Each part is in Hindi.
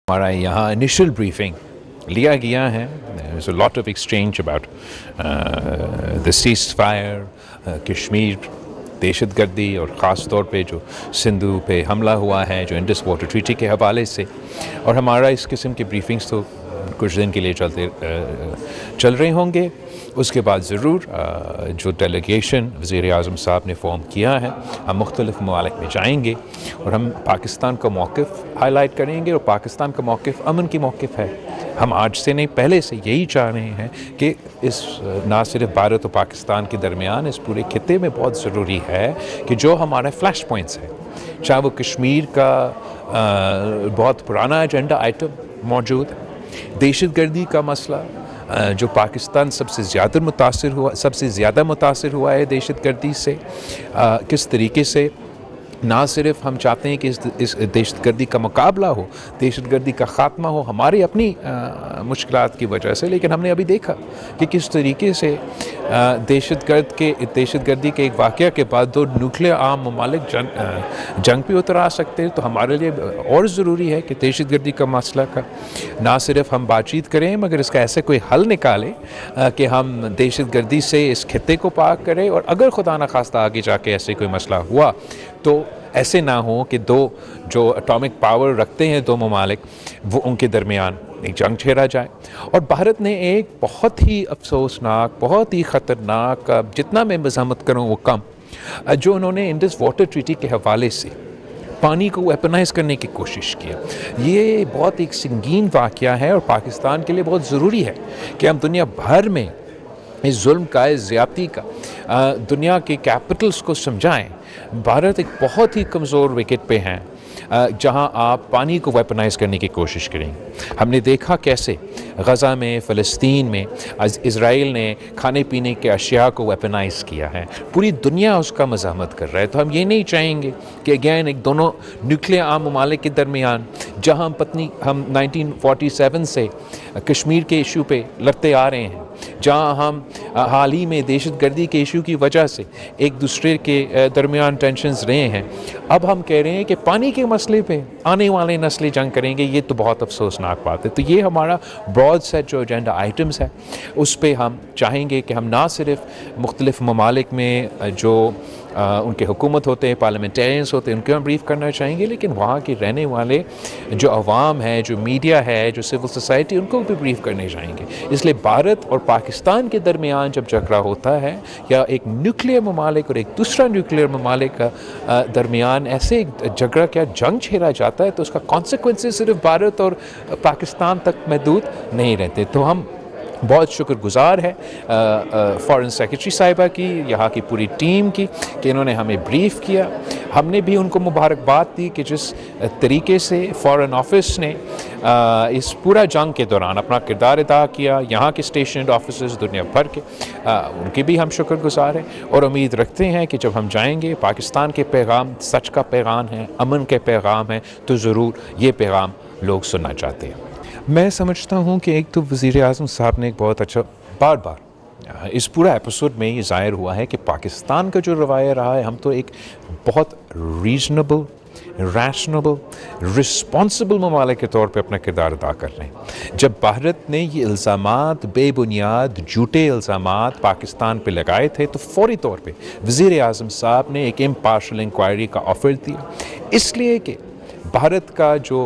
हमारा यहाँ इनिशियल ब्रीफिंग लिया गया है. There's a lot of exchange about the ceasefire, Kashmir, दहशतगर्दी और ख़ास तौर पे जो सिंधु पे हमला हुआ है, जो इंडस वाटर ट्रीटी के हवाले से. और हमारा इस किस्म के ब्रीफिंग्स तो कुछ दिन के लिए चल रहे होंगे. उसके बाद ज़रूर जो डेलीगेशन वज़ीर-ए-आज़म साहब ने फॉर्म किया है, हम मुख्तलिफ़ ममालिक में जाएंगे और हम पाकिस्तान का मौक़िफ़ हाईलाइट करेंगे. और पाकिस्तान का मौक़िफ़ अमन की मौक़िफ़ है. हम आज से नहीं, पहले से यही चाह रहे हैं कि इस ना सिर्फ भारत और पाकिस्तान के दरमियान, इस पूरे खित्ते में बहुत ज़रूरी है कि जो हमारे फ्लैश पॉइंट्स हैं, चाहे वो कश्मीर का बहुत पुराना एजेंडा आइटम मौजूद है, दहशतगर्दी का मसला जो पाकिस्तान सबसे ज़्यादा मुतासिर हुआ है दहशतगर्दी से, किस तरीके से ना सिर्फ हम चाहते हैं कि इस दहशतगर्दी का मुकाबला हो, दहशतगर्दी का ख़ात्मा हो हमारी अपनी मुश्किलात की वजह से, लेकिन हमने अभी देखा कि किस तरीके से दहशतगर्दी के एक वाक़या के बाद दो न्यूक्लियर आर्म ममालिक जंग पे उतर आ सकते हैं. तो हमारे लिए और ज़रूरी है कि दहशतगर्दी का मसला का ना सिर्फ हम बातचीत करें, मगर इसका ऐसे कोई हल निकालें कि हम दहशतगर्दी से इस खित्ते को पाक करें. और अगर खुदा न खास्ता आगे जाके ऐसे कोई मसला हुआ तो ऐसे ना हो कि दो जो एटॉमिक पावर रखते हैं दो ममालिक, वो उनके दरमियान एक जंग छेड़ा जाए. और भारत ने एक बहुत ही अफसोसनाक, बहुत ही ख़तरनाक, जितना मैं मज़म्मत करूँ वो कम, जो उन्होंने इंडस वाटर ट्रीटी के हवाले से पानी को वेपनाइज़ करने की कोशिश किया. ये बहुत एक संगीन वाक़या है और पाकिस्तान के लिए बहुत ज़रूरी है कि हम दुनिया भर में इस जुल्म का, इस ज़्यादती का, दुनिया के कैपिटल्स को समझाएं. भारत एक बहुत ही कमज़ोर विकेट पे हैं जहां आप पानी को वेपनाइज़ करने की कोशिश करेंगे. हमने देखा कैसे गज़ा में, फ़लस्तीन में इज़राइल ने खाने पीने के अशिया को वेपनाइज़ किया है. पूरी दुनिया उसका मज़ाहमत कर रहा है. तो हम ये नहीं चाहेंगे कि अगैन एक दोनों न्यूक्लियर आर्म ममालिक के दरमियान, जहाँ हम 1947 से कश्मीर के इशू पे लड़ते आ रहे हैं, जहाँ हम हाल ही में दहशतगर्दी के इशू की वजह से एक दूसरे के दरमियान टेंशन्स रहे हैं, अब हम कह रहे हैं कि पानी के मसले पे आने वाले नस्लें जंग करेंगे. ये तो बहुत अफसोसनाक बात है. तो ये हमारा ब्रॉड सेट जो एजेंडा आइटम्स है, उस पे हम चाहेंगे कि हम ना सिर्फ मुख्तलिफ़ ममालिक में जो उनके हुकूमत होते हैं, पार्लियामेंटेरियंस होते हैं, उनको हम ब्रीफ करना चाहेंगे, लेकिन वहाँ के रहने वाले जो अवाम है, जो मीडिया है, जो सिविल सोसाइटी, उनको भी ब्रीफ करने चाहेंगे. इसलिए भारत और पाकिस्तान के दरमियान जब झगड़ा होता है, या एक न्यूक्लियर ममालिक और एक दूसरा न्यूक्लियर ममालिक का दरमियान ऐसे झगड़ा, क्या जंग छेड़ा जाता है, तो उसका कॉन्सिक्वेंसेस सिर्फ भारत और पाकिस्तान तक महदूद नहीं रहते. तो हम बहुत शुक्रगुज़ार है फ़ॉरेन सेक्रेटरी साहिबा की, यहाँ की पूरी टीम की, कि इन्होंने हमें ब्रीफ़ किया. हमने भी उनको मुबारकबाद दी कि जिस तरीके से फ़ॉरेन ऑफिस ने इस पूरा जंग के दौरान अपना किरदार अदा किया, यहाँ के स्टेशनड ऑफिसर्स दुनिया भर के, उनके भी हम शुक्रगुज़ार हैं. और उम्मीद रखते हैं कि जब हम जाएंगे, पाकिस्तान के पैगाम सच का पैगाम है, अमन के पैगाम है, तो ज़रूर ये पैगाम लोग सुनना चाहते हैं. मैं समझता हूँ कि एक तो वज़ीर-ए-आज़म साहब ने एक बहुत अच्छा, बार बार इस पूरा एपिसोड में ये ज़ाहिर हुआ है कि पाकिस्तान का जो रवैया रहा है, हम तो एक बहुत रीज़नेबल, रैशनेबल, रिस्पॉन्सिबल ममालिक के तौर पे अपना किरदार अदा कर रहे हैं. जब भारत ने ये इल्ज़ामात, बेबुनियाद झूठे इल्ज़ामात पाकिस्तान पे लगाए थे, तो फौरी तौर पे वज़ीर-ए-आज़म साहब ने एक इम्पार्शल इंक्वायरी का ऑफ़र दिया, इसलिए कि भारत का जो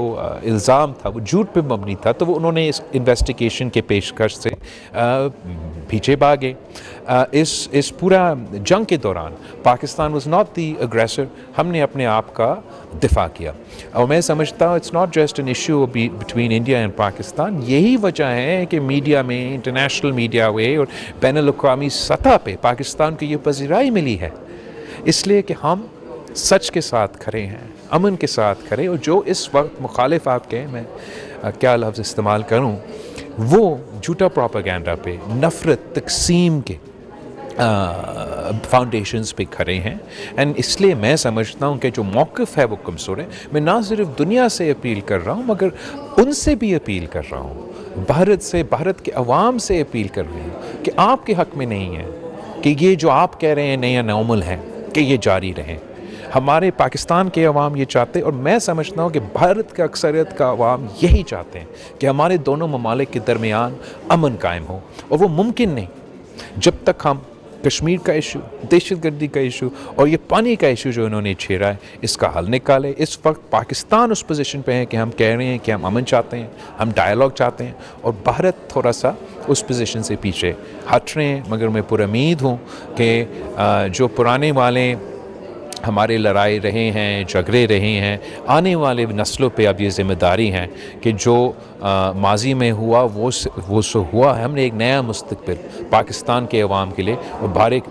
इल्ज़ाम था वो झूठ पे मबनी था. तो वो उन्होंने इस इन्वेस्टिगेशन के पेशकश से पीछे भागे. इस पूरा जंग के दौरान पाकिस्तान वाज नॉट द अग्रेसर. हमने अपने आप का दिफा किया. और मैं समझता हूँ it's not just an issue between India and Pakistan. यही वजह है कि मीडिया में, इंटरनेशनल मीडिया में और बैनुल-अक़वामी सतह पे पाकिस्तान को ये पज़ीराई मिली है, इसलिए कि हम सच के साथ खड़े हैं, अमन के साथ खड़े. और जो इस वक्त मुखालिफ आप कहें, मैं क्या लफ्ज़ इस्तेमाल करूं, वो झूठा प्रोपेगेंडा पे, नफ़रत, तकसीम के फाउंडेशंस पे खड़े हैं. एंड इसलिए मैं समझता हूँ कि जो मौक़िफ़ है वो कमज़ोर है. मैं ना सिर्फ दुनिया से अपील कर रहा हूँ, मगर उनसे भी अपील कर रहा हूँ, भारत से, भारत के अवाम से अपील कर रही हूँ कि आपके हक़ में नहीं है कि ये जो आप कह रहे हैं नया नॉर्मल है, कि ये जारी रहें. हमारे पाकिस्तान के अवाम ये चाहते हैं, और मैं समझता हूँ कि भारत का अक्सरियत का अवाम यही चाहते हैं कि हमारे दोनों ममालिक के दरमियान अमन कायम हो, और वो मुमकिन नहीं जब तक हम कश्मीर का इशू, दहशतगर्दी का इशू और ये पानी का इशू जो इन्होंने छेड़ा है, इसका हल निकाले। इस वक्त पाकिस्तान उस पोजीशन पे है कि हम कह रहे हैं कि हम अमन चाहते हैं, हम डायलॉग चाहते हैं, और भारत थोड़ा सा उस पोजीशन से पीछे हट रहे हैं। मगर मैं पुरुमीद हूँ कि जो पुराने वाले हमारे लड़ाई रहे हैं, झगड़े रहे हैं, आने वाले नस्लों पे अब ये ज़िम्मेदारी है कि जो माजी में हुआ वो सो हुआ है। हमने एक नया मुस्तकबिल पाकिस्तान के अवाम के लिए और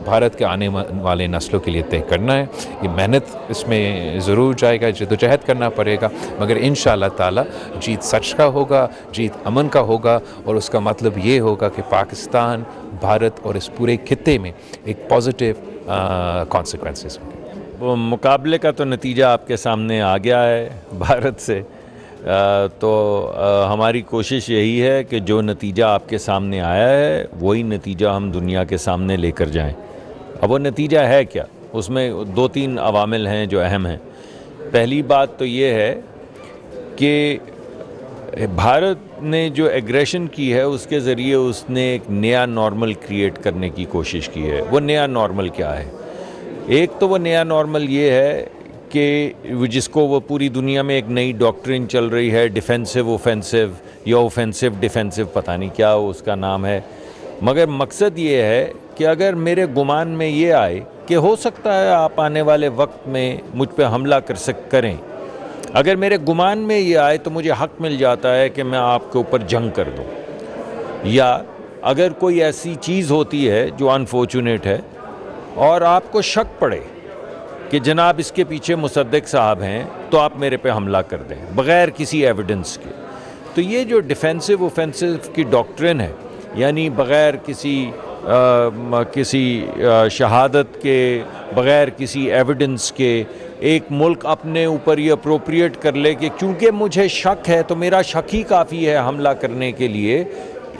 भारत के आने वाले नस्लों के लिए तय करना है। ये मेहनत इसमें ज़रूर जाएगा, जद्दोजहद करना पड़ेगा, मगर इंशाअल्लाह ताला जीत सच का होगा, जीत अमन का होगा, और उसका मतलब ये होगा कि पाकिस्तान, भारत और इस पूरे खित्ते में एक पॉजिटिव कॉन्सिक्वेंसेस होंगे। वो मुकाबले का तो नतीजा आपके सामने आ गया है भारत से, तो हमारी कोशिश यही है कि जो नतीजा आपके सामने आया है वही नतीजा हम दुनिया के सामने लेकर जाएं। अब वो नतीजा है क्या, उसमें 2-3 अवामिल हैं जो अहम हैं। पहली बात तो ये है कि भारत ने जो एग्रेशन की है उसके ज़रिए उसने एक नया नॉर्मल क्रिएट करने की कोशिश की है। वो नया नॉर्मल क्या है? एक तो वो नया नॉर्मल ये है कि जिसको वो पूरी दुनिया में एक नई डॉक्ट्रिन चल रही है, डिफेंसिव ऑफेंसिव या ऑफेंसिव डिफेंसिव, पता नहीं क्या उसका नाम है, मगर मकसद ये है कि अगर मेरे गुमान में ये आए कि हो सकता है आप आने वाले वक्त में मुझ पे हमला करें, अगर मेरे गुमान में ये आए तो मुझे हक मिल जाता है कि मैं आपके ऊपर जंग कर दूँ। या अगर कोई ऐसी चीज़ होती है जो अनफॉर्चुनेट है और आपको शक पड़े कि जनाब इसके पीछे मुसद्दिक साहब हैं, तो आप मेरे पे हमला कर दें बग़ैर किसी एविडेंस के। तो ये जो डिफेंसिव ऑफेंसिव की डॉक्ट्रिन है, यानी बग़ैर किसी शहादत के, बग़ैर किसी एविडेंस के एक मुल्क अपने ऊपर ये अप्रोप्रिएट कर ले कि क्योंकि मुझे शक है तो मेरा शक ही काफ़ी है हमला करने के लिए,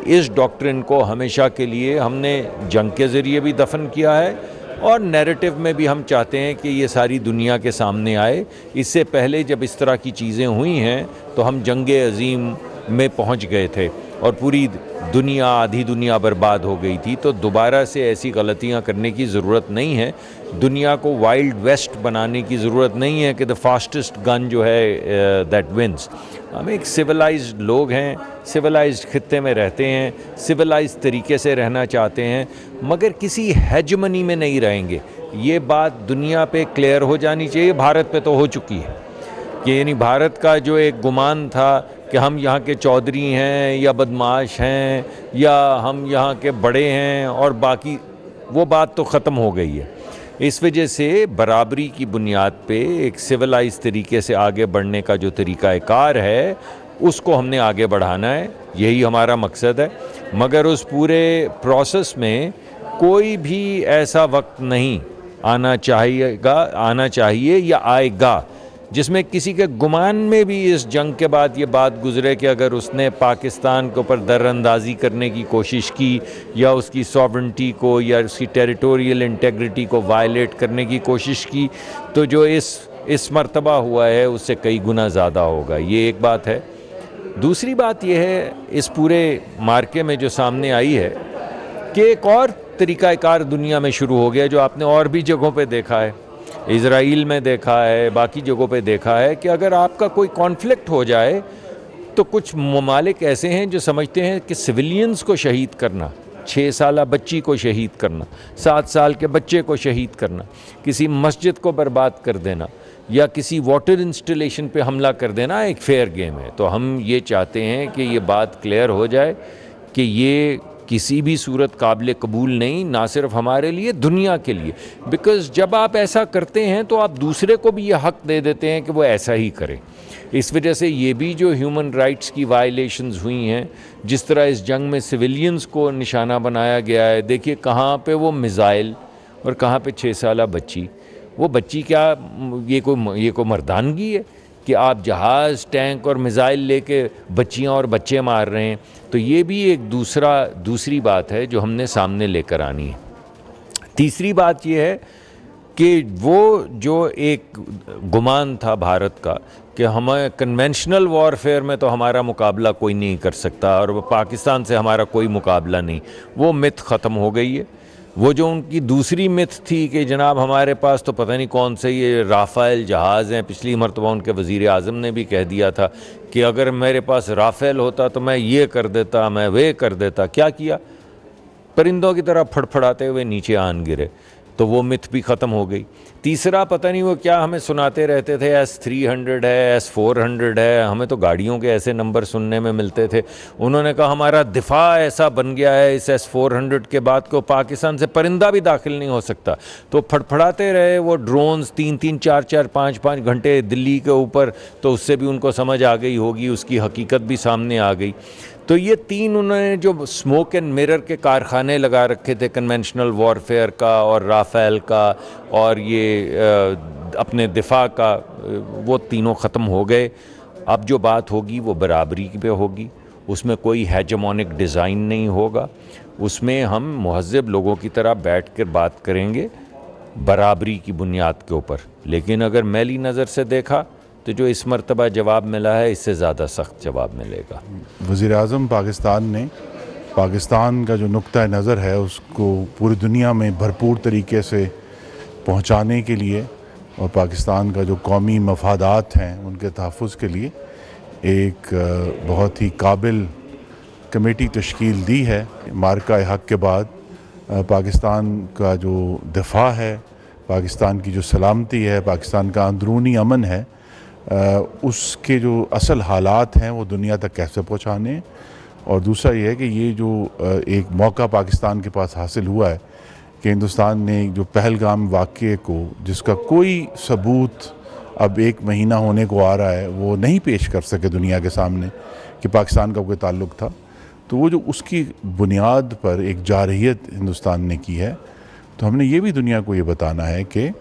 इस डॉक्ट्रिन को हमेशा के लिए हमने जंग के ज़रिए भी दफन किया है और नैरेटिव में भी हम चाहते हैं कि ये सारी दुनिया के सामने आए। इससे पहले जब इस तरह की चीज़ें हुई हैं तो हम जंगे अजीम में पहुंच गए थे और पूरी दुनिया, आधी दुनिया बर्बाद हो गई थी। तो दोबारा से ऐसी गलतियां करने की ज़रूरत नहीं है। दुनिया को वाइल्ड वेस्ट बनाने की ज़रूरत नहीं है कि द फास्टेस्ट गन जो है दैट विंस। हम एक सिविलाइज्ड लोग हैं, सिविलाइज्ड खित्ते में रहते हैं, सिविलाइज्ड तरीके से रहना चाहते हैं, मगर किसी हेजमनी में नहीं रहेंगे। ये बात दुनिया पे क्लियर हो जानी चाहिए। भारत पे तो हो चुकी है कि यानी भारत का जो एक गुमान था कि हम यहाँ के चौधरी हैं या बदमाश हैं या हम यहाँ के बड़े हैं और बाकी, वो बात तो ख़त्म हो गई है। इस वजह से बराबरी की बुनियाद पे एक सिविलाइज तरीके से आगे बढ़ने का जो तरीक़ाकार है उसको हमने आगे बढ़ाना है, यही हमारा मकसद है। मगर उस पूरे प्रोसेस में कोई भी ऐसा वक्त नहीं आना चाहिए या आएगा जिसमें किसी के गुमान में भी इस जंग के बाद ये बात गुजरे कि अगर उसने पाकिस्तान के ऊपर दरअंदाजी करने की कोशिश की या उसकी सॉवरेंटी को या उसकी टेरिटोरियल इंटेग्रिटी को वायलेट करने की कोशिश की, तो जो इस मर्तबा हुआ है उससे कई गुना ज़्यादा होगा। ये एक बात है। दूसरी बात यह है इस पूरे मार्के में जो सामने आई है कि एक और तरीक़ाकार दुनिया में शुरू हो गया जो आपने और भी जगहों पे देखा है, इज़राइल में देखा है, बाकी जगहों पे देखा है कि अगर आपका कोई कॉन्फ्लिक्ट हो जाए तो कुछ ममालिक ऐसे हैं जो समझते हैं कि सिविलियंस को शहीद करना, 6 साला बच्ची को शहीद करना, 7 साल के बच्चे को शहीद करना, किसी मस्जिद को बर्बाद कर देना या किसी वाटर इंस्टॉलेशन पे हमला कर देना एक फेयर गेम है। तो हम ये चाहते हैं कि ये बात क्लियर हो जाए कि ये किसी भी सूरत काबिल कबूल नहीं, ना सिर्फ हमारे लिए, दुनिया के लिए। बिकॉज़ जब आप ऐसा करते हैं तो आप दूसरे को भी ये हक दे देते हैं कि वो ऐसा ही करे। इस वजह से ये भी जो ह्यूमन राइट्स की वायलेशंस हुई हैं, जिस तरह इस जंग में सिविलियंस को निशाना बनाया गया है, देखिए कहाँ पे वो मिज़ाइल और कहाँ पे 6 साला बच्ची। वो बच्ची क्या, ये कोई मर्दानगी है कि आप जहाज़, टैंक और मिज़ाइल लेके बच्चियां और बच्चे मार रहे हैं? तो ये भी एक दूसरी बात है जो हमने सामने लेकर आनी है। तीसरी बात ये है कि वो जो एक गुमान था भारत का कि हमें कन्वेंशनल वॉरफेयर में तो हमारा मुकाबला कोई नहीं कर सकता और पाकिस्तान से हमारा कोई मुकाबला नहीं, वो मिथ ख़त्म हो गई है। वो जो उनकी दूसरी मिथ थी कि जनाब हमारे पास तो पता नहीं कौन से ये राफ़ेल जहाज़ हैं, पिछली मरतबा उनके वज़ीर आज़म ने भी कह दिया था कि अगर मेरे पास राफ़ेल होता तो मैं ये कर देता, मैं वे कर देता। क्या किया? परिंदों की तरह फड़फड़ाते हुए नीचे आन गिरे। तो वो मिथ भी ख़त्म हो गई। तीसरा पता नहीं वो क्या हमें सुनाते रहते थे, S-300 है, S-400 है, हमें तो गाड़ियों के ऐसे नंबर सुनने में मिलते थे। उन्होंने कहा हमारा दिफा ऐसा बन गया है इस S-400 के बाद को पाकिस्तान से परिंदा भी दाखिल नहीं हो सकता। तो फड़फड़ाते रहे वो ड्रोन्स 3-3, 4-4, 5-5 घंटे दिल्ली के ऊपर, तो उससे भी उनको समझ आ गई होगी, उसकी हकीकत भी सामने आ गई। तो ये तीन उन्होंने जो स्मोक एंड मिरर के कारखाने लगा रखे थे कन्वेंशनल वॉरफेयर का और राफ़ेल का और ये अपने दिफा का, वो तीनों ख़त्म हो गए। अब जो बात होगी वो बराबरी पे होगी, उसमें कोई हेजेमोनिक डिज़ाइन नहीं होगा, उसमें हम महज़्ज़ब लोगों की तरह बैठ कर बात करेंगे बराबरी की बुनियाद के ऊपर। लेकिन अगर मैली नज़र से देखा तो जो इस मरतबा जवाब मिला है इससे ज़्यादा सख्त जवाब मिलेगा। वज़ीर आज़म पाकिस्तान ने पाकिस्तान का जो नुक्ता नज़र है उसको पूरी दुनिया में भरपूर तरीके से पहुंचाने के लिए और पाकिस्तान का जो कौमी मफादात हैं उनके तहफ़्फ़ुज़ के लिए एक बहुत ही काबिल कमेटी तश्कील दी है। मार्का हक़ के बाद पाकिस्तान का जो दिफा है, पाकिस्तान की जो सलामती है, पाकिस्तान का अंदरूनी अमन है, उसके जो असल हालात हैं वो दुनिया तक कैसे पहुँचाने। और दूसरा ये है कि ये जो एक मौका पाकिस्तान के पास हासिल हुआ है कि हिंदुस्तान ने जो पहलगाम वाक़ये को, जिसका कोई सबूत अब 1 महीना होने को आ रहा है, वो नहीं पेश कर सके दुनिया के सामने कि पाकिस्तान का कोई ताल्लुक़ था, तो वो जो उसकी बुनियाद पर एक जारहियत हिंदुस्तान ने की है, तो हमने ये भी दुनिया को ये बताना है कि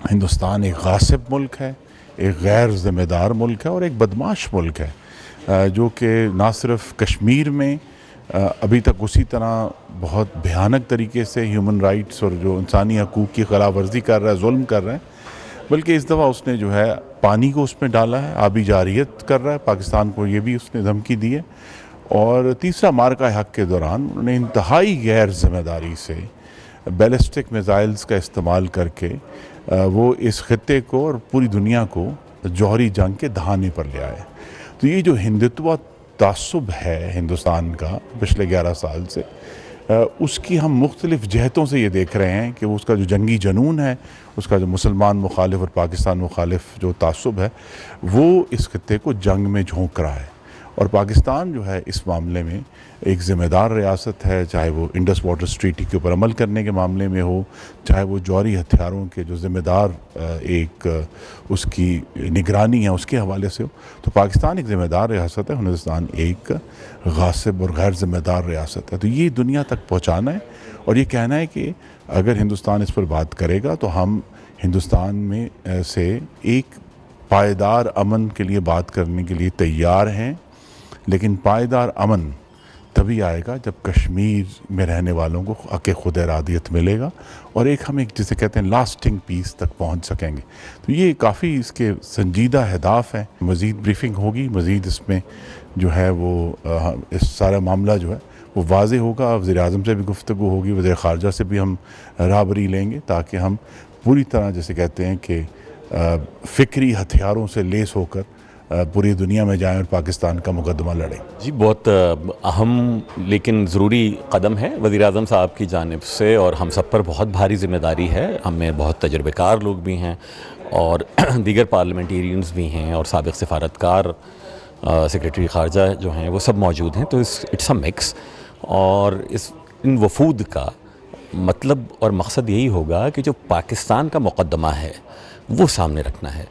हिंदुस्तान एक गासिब मुल्क है, एक गैर ज़िम्मेदार मुल्क है और एक बदमाश मुल्क है, जो कि ना सिर्फ कश्मीर में अभी तक उसी तरह बहुत भयानक तरीके से ह्यूमन राइट्स और जो इंसानी हकूक़ की खिलाफ वर्जी कर रहा है, जुल्म कर रहा है, बल्कि इस दफ़ा उसने जो है पानी को उसमें डाला है, आबी जारियत कर रहा है, पाकिस्तान को ये भी उसने धमकी दी है। और तीसरा मार्का हक़ के दौरान उन्हें इंतहाई गैर ज़िम्मेदारी से बैलिस्टिक मिसाइल्स का इस्तेमाल करके वो इस खित्ते को और पूरी दुनिया को जौहरी जंग के दहाने पर ले आए। तो ये जो हिंदुत्व तासुब है हिंदुस्तान का पिछले 11 साल से, उसकी हम मुख्तलिफ जहतों से ये देख रहे हैं कि उसका जो जंगी जनून है, उसका जो मुसलमान मुखालिफ और पाकिस्तान मुखालिफ जो तासुब है, वो इस खित्ते को जंग में झोंक रहा है। और पाकिस्तान जो है इस मामले में एक ज़िम्मेदार रियासत है, चाहे वो इंडस वाटर ट्रीटी के ऊपर अमल करने के मामले में हो, चाहे वो जौहरी हथियारों के जो ज़िम्मेदार एक उसकी निगरानी है उसके हवाले से हो। तो पाकिस्तान एक ज़िम्मेदार रियासत है, हिंदुस्तान एक गासिब और गैर ज़िम्मेदार रियासत है। तो ये दुनिया तक पहुँचाना है और ये कहना है कि अगर हिंदुस्तान इस पर बात करेगा तो हम हिंदुस्तान में से एक पायदार अमन के लिए बात करने के लिए तैयार हैं। लेकिन पायदार अमन तभी आएगा जब कश्मीर में रहने वालों को हक़ खुद इरादियत मिलेगा और एक हम एक जिसे कहते हैं लास्टिंग पीस तक पहुंच सकेंगे। तो ये काफ़ी इसके संजीदा अहदाफ हैं। मज़ीद ब्रीफिंग होगी, मज़ीद इसमें जो है वो इस सारा मामला जो है वो वाज़ेह होगा। वज़ीर आज़म से भी गुफ्तगू होगी, वज़ीर ख़ारजा से भी हम राहबरी लेंगे ताकि हम पूरी तरह जैसे कहते हैं कि फ़िक्री हथियारों से लेस होकर पूरी दुनिया में जाएं और पाकिस्तान का मुकदमा लड़ें। जी, बहुत अहम लेकिन ज़रूरी कदम है वज़ीर आज़म साहब की जानिब से और हम सब पर बहुत भारी ज़िम्मेदारी है। हमें बहुत तजुर्बेकार लोग भी हैं और दीगर पार्लियामेंटेरियंस भी हैं और साबिक़ सफ़ारतकार सेक्रेटरी ख़ारजा जो हैं वो सब मौजूद हैं। तो इट्स अ मिक्स और इन वफूद का मतलब और मकसद यही होगा कि जो पाकिस्तान का मुकदमा है वो सामने रखना है।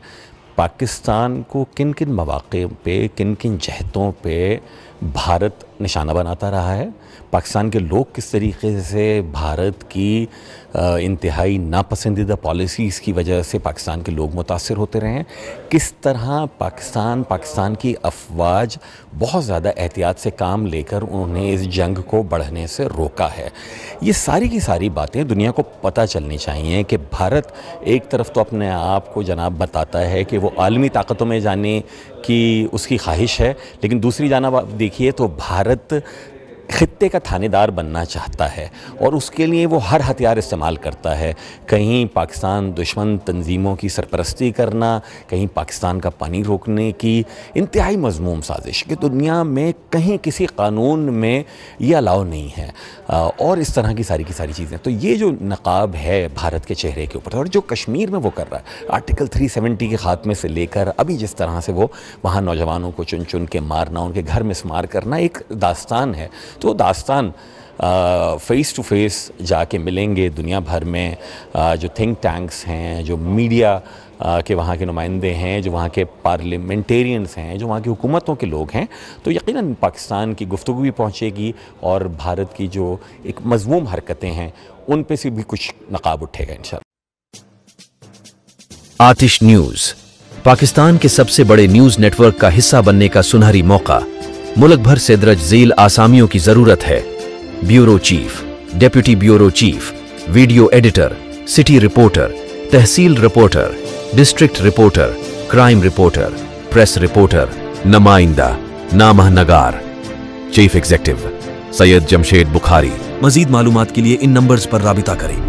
पाकिस्तान को किन किन मौक़े पे, किन किन जहतों पे भारत निशाना बनाता रहा है पाकिस्तान के लोग किस तरीके से भारत की इंतहाई नापसंदीदा पॉलिसीज़ की वजह से पाकिस्तान के लोग मुतासिर होते रहे हैं, किस तरह पाकिस्तान की अफवाज बहुत ज़्यादा एहतियात से काम लेकर उन्होंने इस जंग को बढ़ने से रोका है। ये सारी की सारी बातें दुनिया को पता चलनी चाहिए कि भारत एक तरफ तो अपने आप को जनाब बताता है कि वो आलमी ताकतों में जाने की उसकी ख्वाहिश है, लेकिन दूसरी जानब आप देखिए तो भारत खित्ते का थानेदार बनना चाहता है और उसके लिए वो हर हथियार इस्तेमाल करता है। कहीं पाकिस्तान दुश्मन तंजीमों की सरपरस्ती करना, कहीं पाकिस्तान का पानी रोकने की इंतहाई मज़मूम साजिश कि दुनिया में कहीं किसी कानून में ये अलाउ नहीं है, और इस तरह की सारी चीज़ें। तो ये जो नकाब है भारत के चेहरे के ऊपर, और जो कश्मीर में वो कर रहा है आर्टिकल 370 के ख़ात्मे से लेकर अभी जिस तरह से वो वहाँ नौजवानों को चुन चुन के मारना, उनके घर में स्मार करना, एक दास्तान है। तो दास्तान फ़ेस टू फेस जाके मिलेंगे दुनिया भर में, जो थिंक टैंक्स हैं, जो मीडिया के वहाँ के नुमाइंदे हैं, जो वहाँ के पार्लियामेंटेरियंस हैं, जो वहाँ की हुकूमतों के लोग हैं, तो यकीनन पाकिस्तान की गुफ्तगू भी पहुँचेगी और भारत की जो एक मज़मूम हरकतें हैं उन पे से भी कुछ नकाब उठेगा इंशाअल्लाह। आतिश न्यूज़ पाकिस्तान के सबसे बड़े न्यूज़ नेटवर्क का हिस्सा बनने का सुनहरी मौका। मुल्क भर से दर्ज झेल आसामियों की जरूरत है। Bureau chief, deputy bureau chief, video editor, city reporter, tehsil reporter, district reporter, crime reporter, press reporter, नुमाइंदा, नामहनगार। Chief executive Syed Jamshed Bukhari. मजीद मालूमात के लिए इन नंबर्स पर राबिता करें।